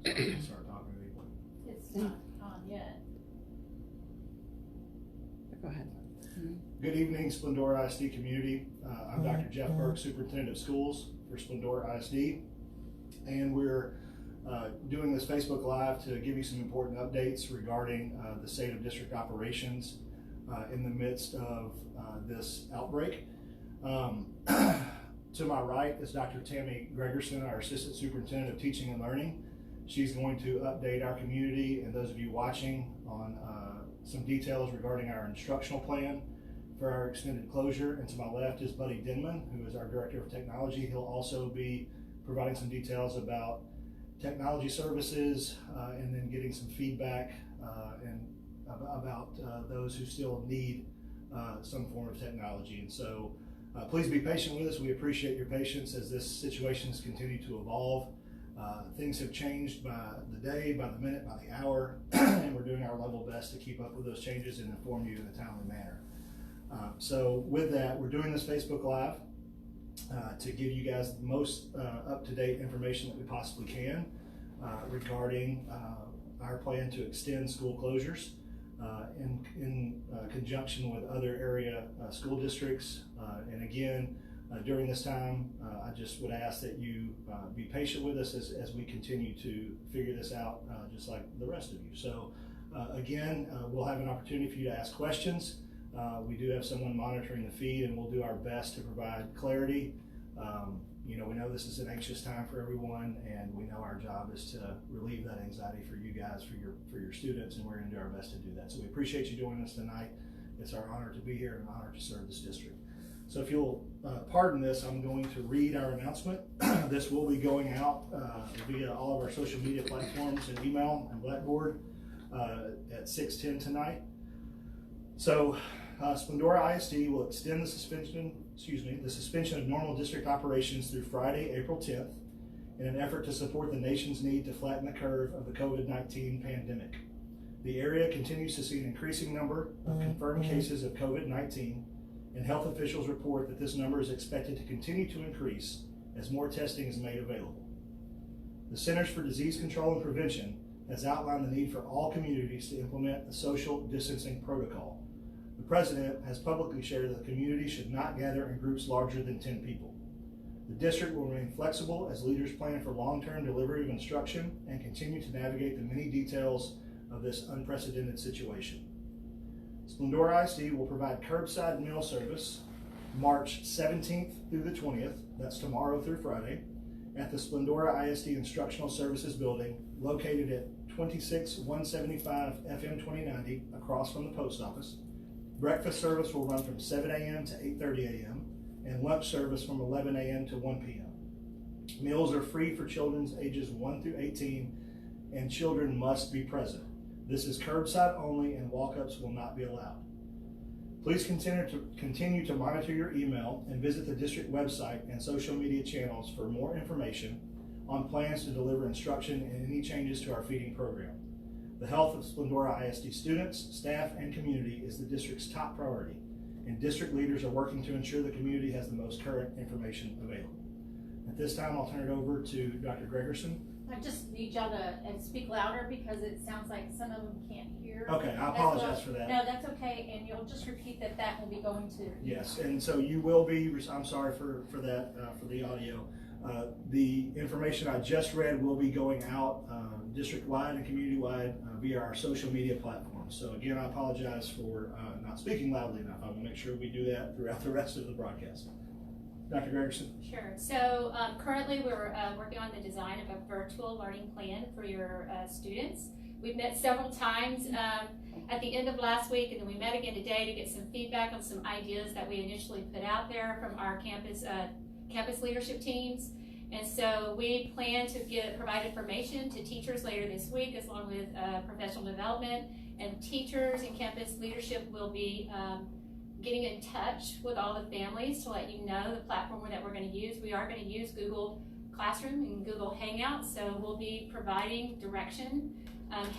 Start talking to people. It's not on yet. Go ahead. Good evening, Splendora ISD community. I'm Dr. Jeff Burke, Superintendent of Schools for Splendora ISD, and we're doing this Facebook Live to give you some important updates regarding the state of district operations in the midst of this outbreak. To my right is Dr. Tammy Gregerson, our Assistant Superintendent of Teaching and Learning. She's going to update our community and those of you watching on some details regarding our instructional plan for our extended closure. And to my left is Buddy Denman, who is our Director of Technology. He'll also be providing some details about technology services and then getting some feedback and about those who still need some form of technology. And so please be patient with us. We appreciate your patience as this situation has continued to evolve. Things have changed by the day, by the minute, by the hour, and we're doing our level best to keep up with those changes and inform you in a timely manner. So with that, we're doing this Facebook Live to give you guys the most up-to-date information that we possibly can regarding our plan to extend school closures in conjunction with other area school districts. And again, during this time, I just would ask that you be patient with us as we continue to figure this out, just like the rest of you. So again, we'll have an opportunity for you to ask questions. We do have someone monitoring the feed, and we'll do our best to provide clarity. We know this is an anxious time for everyone, and we know our job is to relieve that anxiety for you guys, for your students, and we're going to do our best to do that. So we appreciate you joining us tonight. It's our honor to be here and an honor to serve this district. So if you'll pardon this, I'm going to read our announcement. This will be going out via all of our social media platforms and email and Blackboard at 6:10 tonight. So Splendora ISD will extend the suspension of normal district operations through Friday, April 10th, in an effort to support the nation's need to flatten the curve of the COVID-19 pandemic. The area continues to see an increasing number of confirmed cases of COVID-19, and health officials report that this number is expected to continue to increase as more testing is made available. The Centers for Disease Control and Prevention has outlined the need for all communities to implement a social distancing protocol. The President has publicly shared that the community should not gather in groups larger than 10 people. The district will remain flexible as leaders plan for long-term delivery of instruction and continue to navigate the many details of this unprecedented situation. Splendora ISD will provide curbside meal service March 17th through the 20th, that's tomorrow through Friday, at the Splendora ISD Instructional Services Building located at 26175 FM 2090 across from the post office. Breakfast service will run from 7 a.m. to 8:30 a.m. and lunch service from 11 a.m. to 1 p.m. Meals are free for children ages 1 through 18, and children must be present. This is curbside only, and walk-ups will not be allowed. Please continue to monitor your email and visit the district website and social media channels for more information on plans to deliver instruction and any changes to our feeding program. The health of Splendora ISD students, staff, and community is the district's top priority, and district leaders are working to ensure the community has the most current information available. At this time, I'll turn it over to Dr. Gregerson. I just need y'all to speak louder because it sounds like some of them can't hear. Okay, I apologize for that. No, that's okay, and you'll just repeat that will be going to. Yes, and so you will be, I'm sorry for that, for the audio. The information I just read will be going out district-wide and community-wide via our social media platforms. So again, I apologize for not speaking loudly enough. I will make sure we do that throughout the rest of the broadcast. Dr. Gregerson. Sure. So currently we're working on the design of a virtual learning plan for your students. We've met several times at the end of last week, and then we met again today to get some feedback on some ideas that we initially put out there from our campus leadership teams. And so we plan to provide information to teachers later this week, as along with professional development, and teachers and campus leadership will be getting in touch with all the families to let you know the platform that we're going to use. We are going to use Google Classroom and Google Hangouts, so we'll be providing direction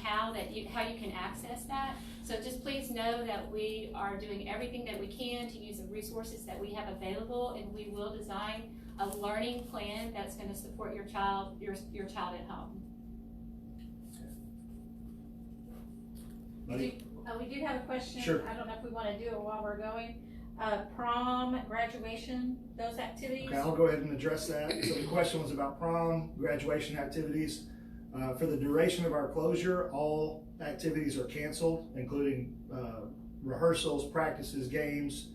how you can access that. So just please know that we are doing everything that we can to use the resources that we have available, and we will design a learning plan that's going to support your child at home. We do have a question. Sure. I don't know if we want to do it while we're going. Prom, graduation, those activities. Okay, I'll go ahead and address that. So the question was about prom, graduation activities. For the duration of our closure, all activities are canceled, including rehearsals, practices, games,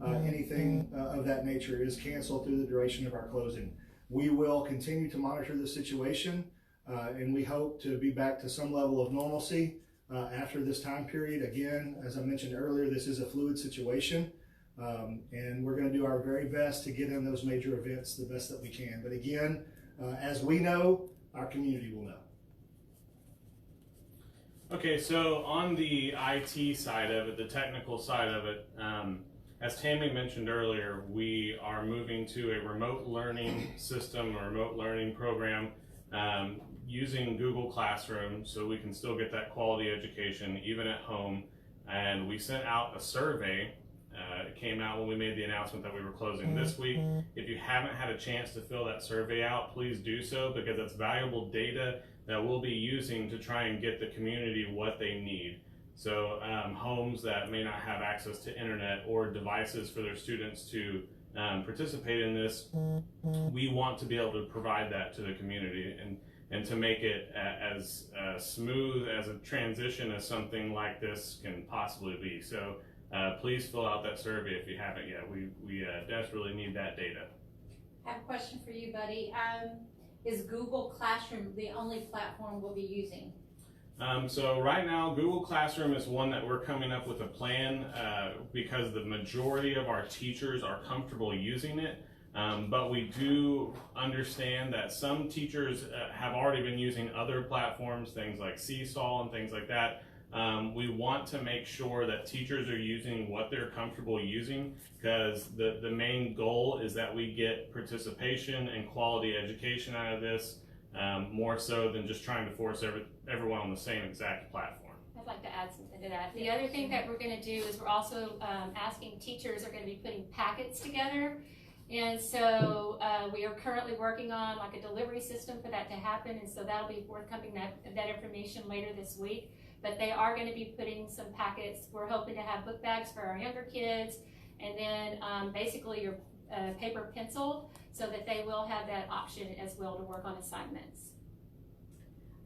anything of that nature is canceled through the duration of our closing. We will continue to monitor the situation, and we hope to be back to some level of normalcy after this time period. Again, as I mentioned earlier, this is a fluid situation, and we're going to do our very best to get in those major events the best that we can. But again, as we know, our community will know. Okay, so on the IT side of it, the technical side of it, as Tammy mentioned earlier, we are moving to a remote learning system, a remote learning program, using Google Classroom, so we can still get that quality education even at home. And we sent out a survey. It came out when we made the announcement that we were closing this week. If you haven't had a chance to fill that survey out, please do so, because it's valuable data that we'll be using to try and get the community what they need. So homes that may not have access to internet or devices for their students to participate in this, we want to be able to provide that to the community and to make it as smooth as a transition as something like this can possibly be. So please fill out that survey if you haven't yet. We desperately need that data. I have a question for you, buddy. Is Google Classroom the only platform we'll be using? So right now, Google Classroom is one that we're coming up with a plan because the majority of our teachers are comfortable using it. But we do understand that some teachers have already been using other platforms, things like Seesaw and things like that. We want to make sure that teachers are using what they're comfortable using, because the main goal is that we get participation and quality education out of this, more so than just trying to force everyone on the same exact platform. I'd like to add something to that. The other thing that we're going to do is we're also asking teachers are going to be putting packets together. And so we are currently working on like a delivery system for that to happen, and so that'll be forthcoming, that information later this week. But they are going to be putting some packets. We're hoping to have book bags for our younger kids, and then basically your paper pencil, so that they will have that option as well to work on assignments.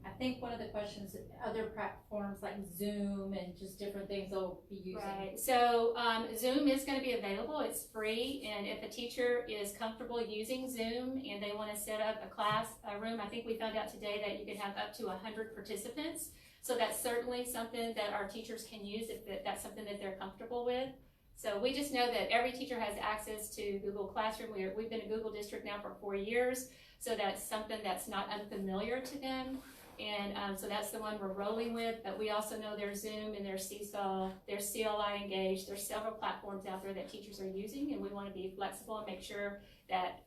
I think one of the questions, other platforms like Zoom and just different things they'll be using. Right, so Zoom is going to be available. It's free, and if a teacher is comfortable using Zoom and they want to set up a room, I think we found out today that you can have up to 100 participants. So that's certainly something that our teachers can use if that's something that they're comfortable with. So we just know that every teacher has access to Google Classroom. We've been a Google district now for 4 years, so that's something that's not unfamiliar to them. And so that's the one we're rolling with, but we also know there's Zoom and there's Seesaw, there's CLI Engage, there's several platforms out there that teachers are using, and we want to be flexible and make sure that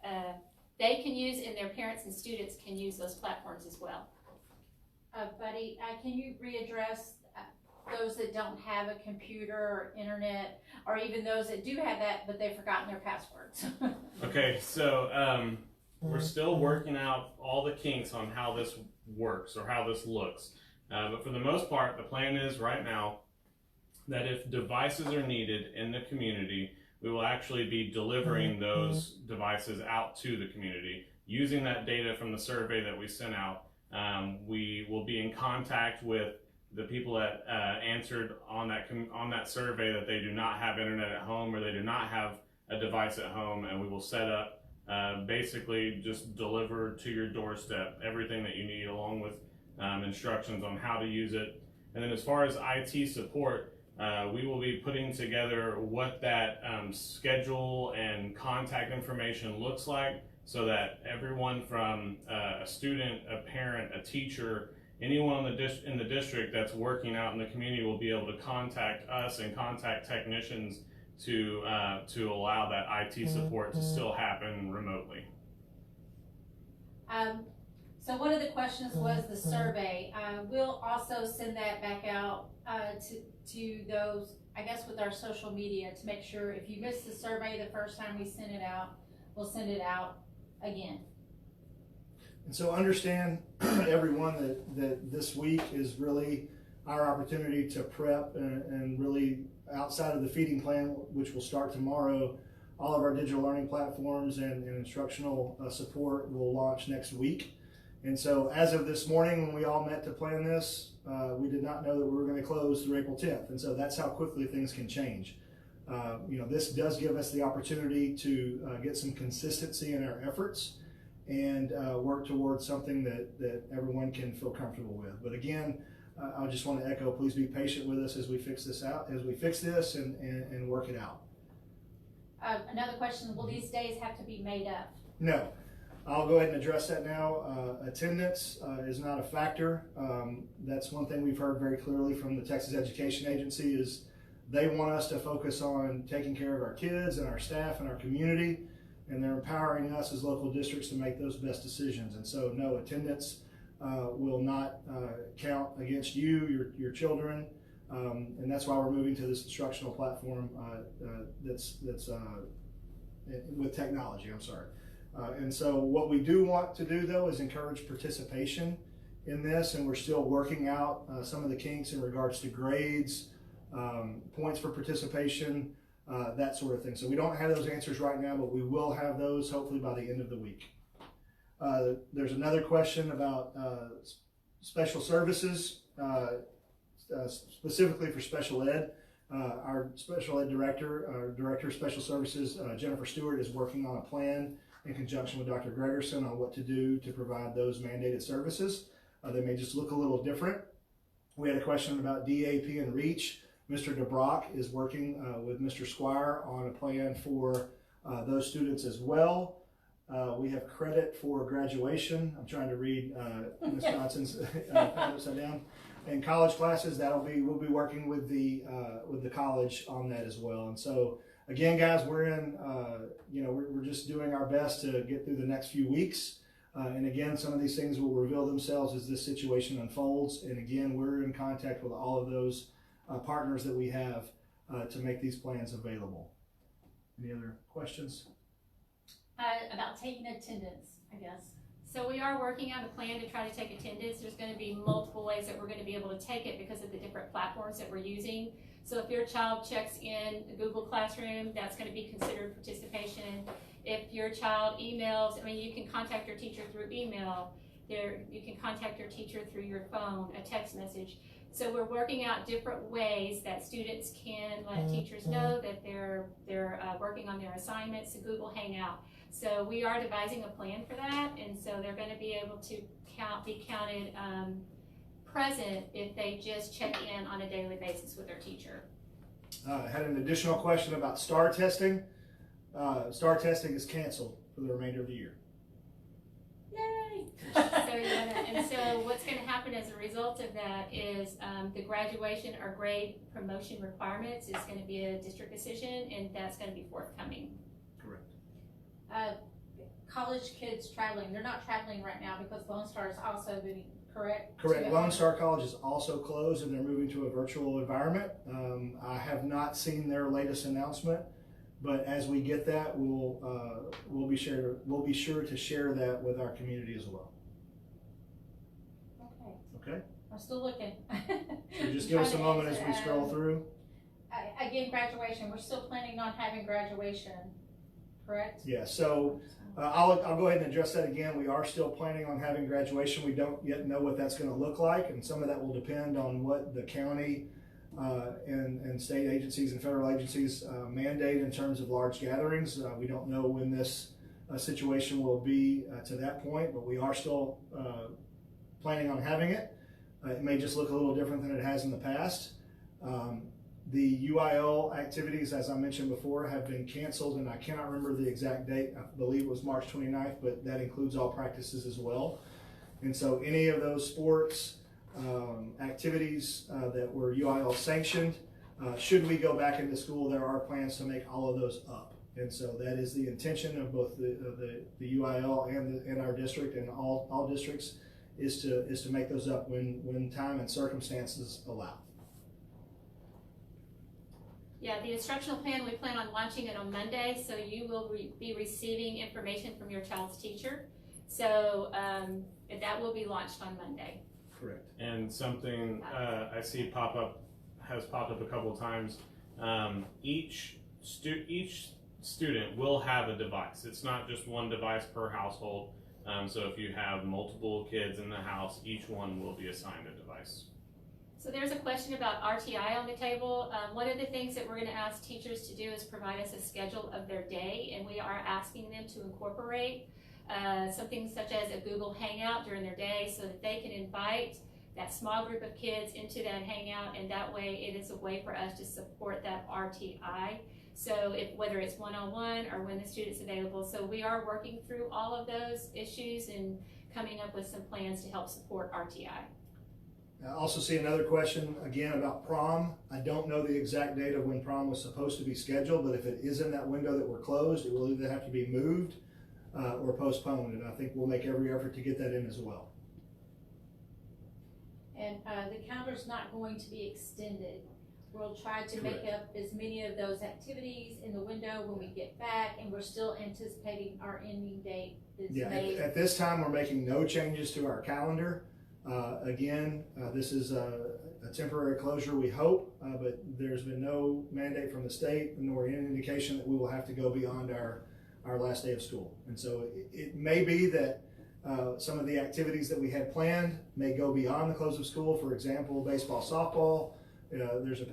they can use and their parents and students can use those platforms as well. Buddy, can you readdress those that don't have a computer or internet, or even those that do have that but they've forgotten their passwords? Okay, so we're still working out all the kinks on how this works or how this looks. But for the most part, the plan is right now that if devices are needed in the community, we will actually be delivering those devices out to the community. Using that data from the survey that we sent out, we will be in contact with the people that answered on that survey that they do not have internet at home or they do not have a device at home, and we will set up basically just deliver to your doorstep everything that you need, along with instructions on how to use it. And then as far as IT support, we will be putting together what that schedule and contact information looks like, so that everyone from a student, a parent, a teacher, anyone in the district that's working out in the community will be able to contact us and contact technicians to allow that IT support to still happen remotely. So one of the questions was the survey. We'll also send that back out to those, I guess, with our social media, to make sure if you missed the survey the first time we sent it out, we'll send it out again. And so understand, everyone, that this week is really our opportunity to prep and really outside of the feeding plan, which will start tomorrow, all of our digital learning platforms and instructional support will launch next week. And so as of this morning, when we all met to plan this, we did not know that we were going to close through April 10th. And so that's how quickly things can change. This does give us the opportunity to get some consistency in our efforts and work towards something that everyone can feel comfortable with. But again, I just want to echo, please be patient with us as we fix this and work it out. Another question, will these days have to be made up? No. I'll go ahead and address that now. Attendance is not a factor. That's one thing we've heard very clearly from the Texas Education Agency is they want us to focus on taking care of our kids and our staff and our community, and they're empowering us as local districts to make those best decisions. And so no, attendance will not count against you, your children, and that's why we're moving to this instructional platform that's with technology, I'm sorry. And so what we do want to do though is encourage participation in this, and we're still working out some of the kinks in regards to grades, points for participation, that sort of thing. So we don't have those answers right now, but we will have those hopefully by the end of the week. There's another question about special services, specifically for special ed. Our special ed director, our director of special services, Jennifer Stewart, is working on a plan in conjunction with Dr. Gregerson on what to do to provide those mandated services. They may just look a little different. We had a question about DAP and REACH. Mr. DeBrock is working with Mr. Squire on a plan for those students as well. We have credit for graduation. I'm trying to read Ms. Johnson's upside down. And college classes, we'll be working with the college on that as well. And so again, guys, we're in, we're just doing our best to get through the next few weeks. And again, some of these things will reveal themselves as this situation unfolds. And again, we're in contact with all of those partners that we have to make these plans available. Any other questions? About taking attendance, I guess. So we are working on a plan to try to take attendance. There's going to be multiple ways that we're going to be able to take it because of the different platforms that we're using. So if your child checks in Google Classroom, that's going to be considered participation. If your child emails, you can contact your teacher through email. You can contact your teacher through your phone, a text message. So we're working out different ways that students can let teachers know that they're working on their assignments, Google Hangout. So we are devising a plan for that, and so they're going to be able to be counted present if they just check in on a daily basis with their teacher. I had an additional question about STAR testing. STAR testing is canceled for the remainder of the year. Yay! And so what's going to happen as a result of that is the graduation or grade promotion requirements is going to be a district decision, and that's going to be forthcoming. Correct. College kids traveling, they're not traveling right now because Lone Star is also moving, correct? Correct. Lone Star College is also closed and they're moving to a virtual environment. I have not seen their latest announcement, but as we get that, we'll be sure to share that with our community as well. Okay. I'm still looking. So just give us a moment as we scroll through. Again, graduation, we're still planning on having graduation, correct? Yeah, so I'll go ahead and address that again. We are still planning on having graduation. We don't yet know what that's going to look like, and some of that will depend on what the county and state agencies and federal agencies mandate in terms of large gatherings. We don't know when this situation will be to that point, but we are still planning on having it. It may just look a little different than it has in the past. The UIL activities, as I mentioned before, have been canceled, and I cannot remember the exact date. I believe it was March 29th, but that includes all practices as well. And so any of those sports activities that were UIL sanctioned, should we go back into school, there are plans to make all of those up. And so that is the intention of both the UIL and our district and all districts is to make those up when time and circumstances allow. Yeah, the instructional plan, we plan on launching it on Monday, so you will be receiving information from your child's teacher. So that will be launched on Monday. Correct. And and something I see has popped up a couple of times. Each student will have a device. It's not just one device per household. So if you have multiple kids in the house, each one will be assigned a device. So there's a question about RTI on the table. One of the things that we're going to ask teachers to do is provide us a schedule of their day, and we are asking them to incorporate something such as a Google Hangout during their day so that they can invite that small group of kids into that Hangout, and that way it is a way for us to support that RTI. So whether it's one-on-one or when the student's available. So we are working through all of those issues and coming up with some plans to help support RTI. I also see another question again about prom. I don't know the exact date of when prom was supposed to be scheduled, but if it is in that window that we're closed, it will either have to be moved or postponed, and I think we'll make every effort to get that in as well. And the calendar's not going to be extended. We'll try to make up as many of those activities in the window when we get back, and we're still anticipating our ending date is May. At this time, we're making no changes to our calendar. This is a temporary closure, we hope, but there's been no mandate from the state nor any indication that we will have to go beyond our last day of school. And so it may be that some of the activities that we had planned may go beyond the close of school. For example, baseball, softball. There's a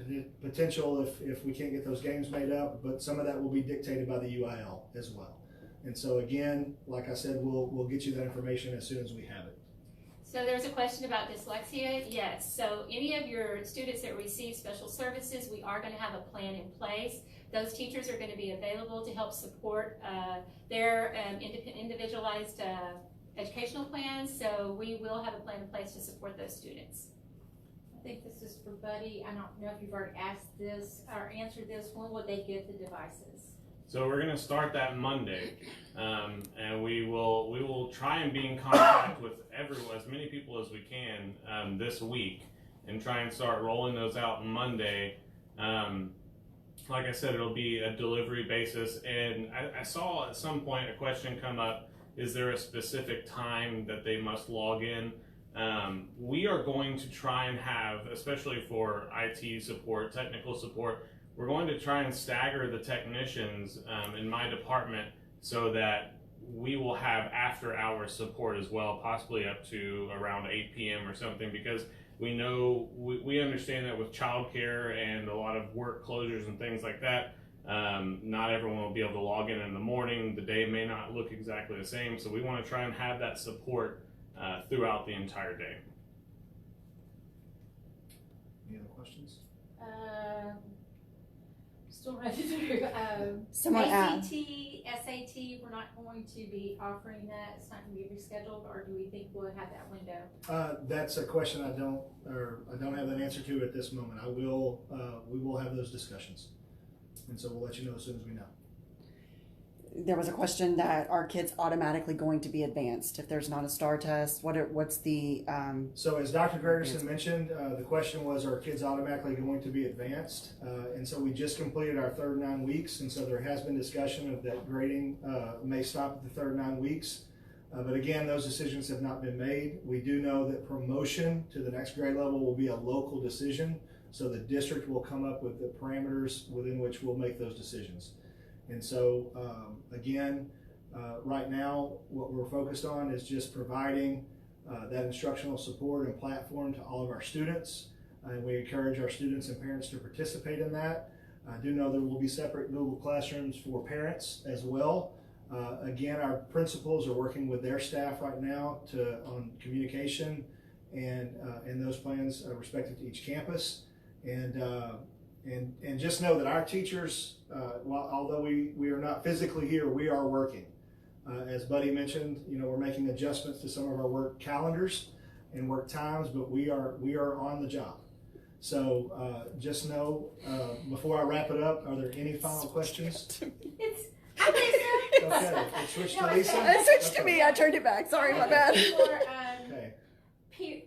potential if we can't get those games made up, but some of that will be dictated by the UIL as well. And so again, like I said, we'll get you that information as soon as we have it. So there's a question about dyslexia. Yes, so any of your students that receive special services, we are going to have a plan in place. Those teachers are going to be available to help support their individualized educational plans. So we will have a plan in place to support those students. I think this is for Buddy. I don't know if you've already asked this or answered this. When will they get the devices? So we're going to start that Monday, and we will try and be in contact with everyone, as many people as we can this week, and try and start rolling those out Monday. Like I said, it'll be a delivery basis, and I saw at some point a question come up: is there a specific time that they must log in? We are going to try and have, especially for IT support, technical support, we're going to try and stagger the technicians in my department so that we will have after-hours support as well, possibly up to around 8 p.m. or something, because we know, we understand that with childcare and a lot of work closures and things like that, not everyone will be able to log in the morning. The day may not look exactly the same, so we want to try and have that support throughout the entire day. Any other questions? Still running through. ACT, SAT, we're not going to be offering that. It's not going to be rescheduled, or do we think we'll have that window? That's a question I don't have an answer to at this moment. We will have those discussions, and so we'll let you know as soon as we know. There was a question that are kids automatically going to be advanced if there's not a STAR test? What's the So as Dr. Gregerson mentioned, the question was, are kids automatically going to be advanced? And so we just completed our third 9 weeks, and so there has been discussion of that grading may stop at the third 9 weeks. But again, those decisions have not been made. We do know that promotion to the next grade level will be a local decision, so the district will come up with the parameters within which we'll make those decisions. And so, again, right now, what we're focused on is just providing that instructional support and platform to all of our students. And we encourage our students and parents to participate in that. I do know there will be separate Google Classrooms for parents as well. Again, our principals are working with their staff right now on communication and those plans respective to each campus. And just know that our teachers, although we are not physically here, we are working. As Buddy mentioned, we're making adjustments to some of our work calendars and work times, but we are on the job. So just know, before I wrap it up, are there any final questions? Hi, Lisa. Okay, it switched to Lisa? It switched to me. I turned it back. Sorry, my bad. Okay.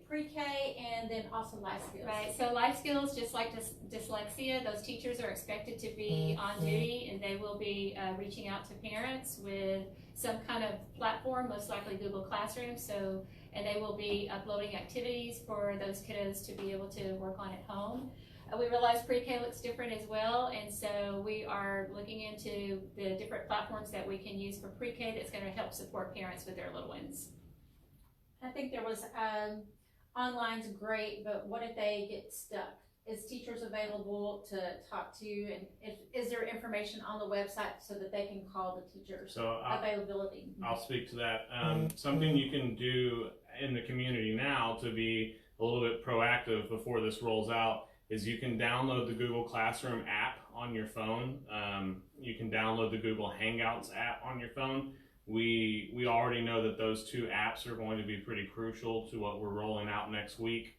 Pre-K and then also life skills. Right, so life skills, just like dyslexia, those teachers are expected to be on duty, and they will be reaching out to parents with some kind of platform, most likely Google Classroom. So and they will be uploading activities for those kiddos to be able to work on at home. We realize pre-K looks different as well, and so we are looking into the different platforms that we can use for pre-K that's going to help support parents with their little ones. I think there was, online's great, but what if they get stuck? Is teachers available to talk to, and is there information on the website so that they can call the teachers? So Availability. I'll speak to that. Something you can do in the community now to be a little bit proactive before this rolls out is you can download the Google Classroom app on your phone. You can download the Google Hangouts app on your phone. We already know that those two apps are going to be pretty crucial to what we're rolling out next week.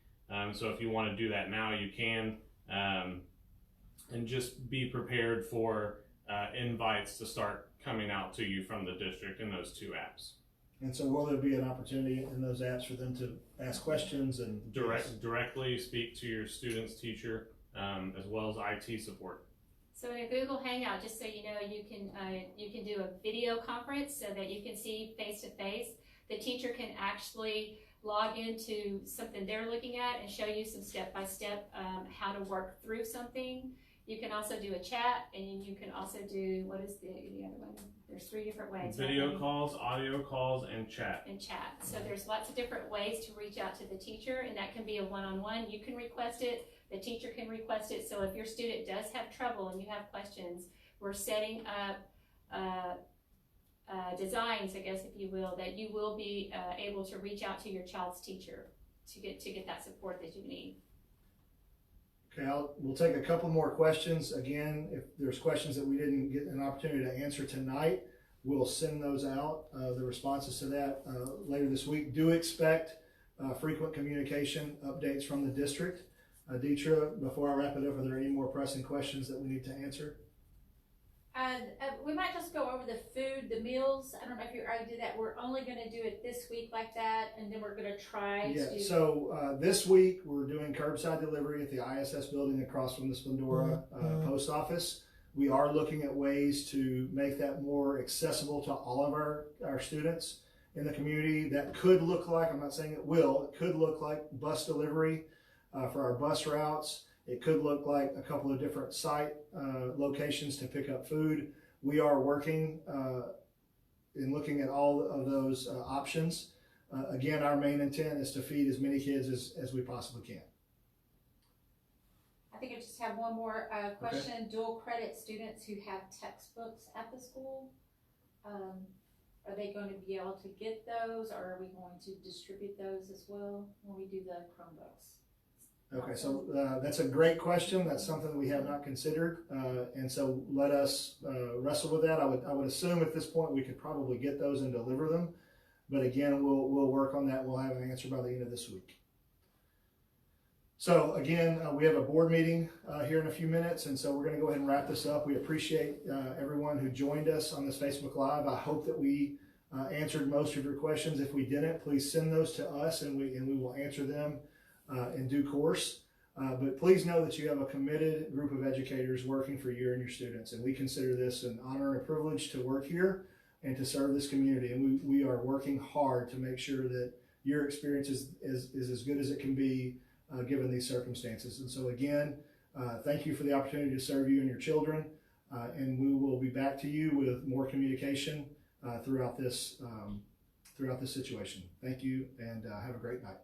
So if you want to do that now, you can, and just be prepared for invites to start coming out to you from the district in those two apps. And so will there be an opportunity in those apps for them to ask questions and directly speak to your student's teacher, as well as IT support? So in a Google Hangout, just so you know, you can do a video conference so that you can see face to face. The teacher can actually log into something they're looking at and show you some step-by-step how to work through something. You can also do a chat, and you can also do, what is the other one? There's 3 different ways. Video calls, audio calls, and chat. And chat. So there's lots of different ways to reach out to the teacher, and that can be a one-on-one. You can request it, the teacher can request it. So if your student does have trouble and you have questions, we're setting up designs, I guess, if you will, that you will be able to reach out to your child's teacher to get that support that you need. Okay, we'll take a couple more questions. Again, if there's questions that we didn't get an opportunity to answer tonight, we'll send those out, the responses to that later this week. Do expect frequent communication updates from the district. Deetra, before I wrap it up, are there any more pressing questions that we need to answer? We might just go over the food, the meals. I don't know if you already did that. We're only going to do it this week like that, and then we're going to try to. So this week we're doing curbside delivery at the ISS building across from the Splendora post office. We are looking at ways to make that more accessible to all of our students in the community. That could look like, I'm not saying it will, it could look like bus delivery for our bus routes. It could look like a couple of different site locations to pick up food. We are working in looking at all of those options. Again, our main intent is to feed as many kids as we possibly can. I think I just have one more question. Okay. Dual credit students who have textbooks at the school, are they going to be able to get those, or are we going to distribute those as well when we do the Chromebooks? Okay, so that's a great question. That's something we have not considered, and so let us wrestle with that. I would assume at this point we could probably get those and deliver them, but again, we'll work on that. We'll have an answer by the end of this week. So again, we have a board meeting here in a few minutes, and so we're going to go ahead and wrap this up. We appreciate everyone who joined us on this Facebook Live. I hope that we answered most of your questions. If we didn't, please send those to us, and we will answer them in due course. But please know that you have a committed group of educators working for you and your students, and we consider this an honor and a privilege to work here and to serve this community. And we are working hard to make sure that your experience is as good as it can be given these circumstances. And so again, thank you for the opportunity to serve you and your children, and we will be back to you with more communication throughout this situation. Thank you, and have a great night.